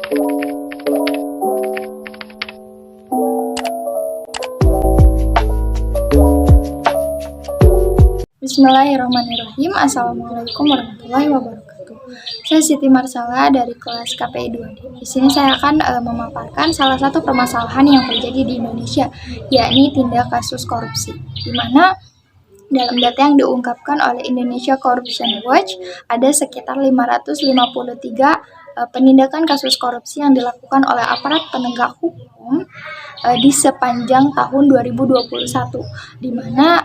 Bismillahirrahmanirrahim. Assalamualaikum warahmatullahi wabarakatuh. Saya Siti Marsala dari kelas KPI 2D. Di sini saya akan memaparkan salah satu permasalahan yang terjadi di Indonesia, yakni tindak kasus korupsi. Di mana dalam data yang diungkapkan oleh Indonesia Corruption Watch, ada sekitar 553 penindakan kasus korupsi yang dilakukan oleh aparat penegak hukum di sepanjang tahun 2021, di mana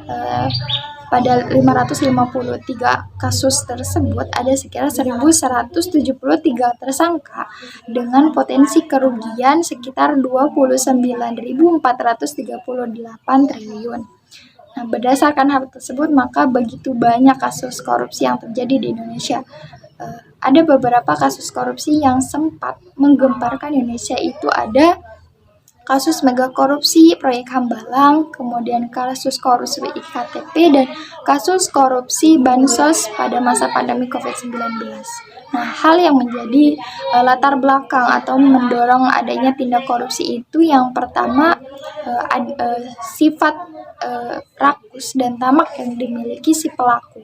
pada 553 kasus tersebut ada sekitar 1.173 tersangka dengan potensi kerugian sekitar 29.438 triliun. Nah, berdasarkan hal tersebut, maka begitu banyak kasus korupsi yang terjadi di Indonesia. Ada beberapa kasus korupsi yang sempat menggemparkan Indonesia, itu ada kasus mega korupsi proyek Hambalang, kemudian kasus korupsi IKTP, dan kasus korupsi Bansos pada masa pandemi COVID-19. Nah, hal yang menjadi latar belakang atau mendorong adanya tindak korupsi itu yang pertama sifat rakus dan tamak yang dimiliki si pelaku.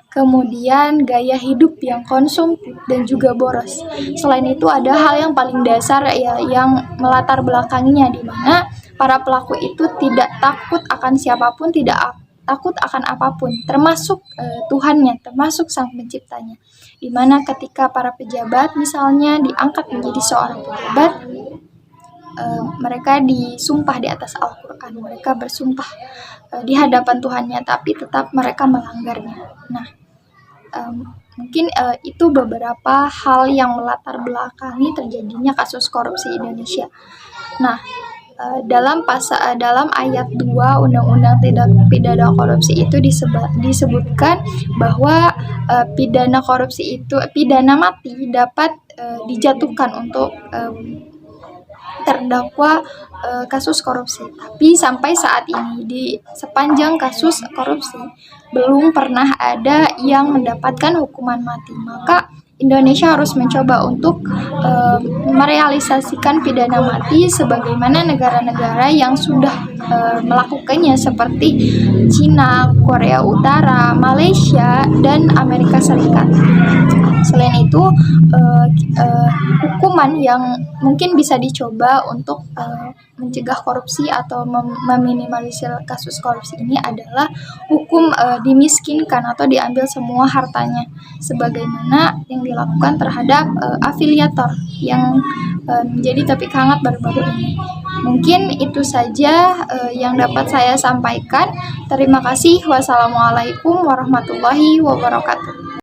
Kemudian gaya hidup yang konsumtif dan juga boros. Selain itu ada hal yang paling dasar yang melatar belakanginya, di mana para pelaku itu tidak takut akan siapapun, tidak takut akan apapun, termasuk Tuhannya, termasuk Sang Penciptanya. Di mana ketika para pejabat misalnya diangkat menjadi seorang pejabat, mereka disumpah di atas Al-Quran, mereka bersumpah di hadapan Tuhannya, tapi tetap mereka melanggarnya. Nah, mungkin itu beberapa hal yang melatar belakangi terjadinya kasus korupsi Indonesia. Nah, dalam ayat 2 Undang-Undang Tindak Pidana Korupsi itu disebutkan bahwa pidana mati dapat dijatuhkan untuk terdakwa kasus korupsi. Tapi sampai saat ini di sepanjang kasus korupsi belum pernah ada yang mendapatkan hukuman mati. Maka Indonesia harus mencoba untuk merealisasikan pidana mati sebagaimana negara-negara yang sudah melakukannya seperti Cina, Korea Utara, Malaysia, dan Amerika Serikat. Selain itu, hukuman yang mungkin bisa dicoba untuk mencegah korupsi atau meminimalisir kasus korupsi ini adalah hukum dimiskinkan atau diambil semua hartanya, sebagaimana yang dilakukan terhadap afiliator yang menjadi topik hangat baru-baru ini. Mungkin itu saja yang dapat saya sampaikan. Terima kasih. Wassalamualaikum warahmatullahi wabarakatuh.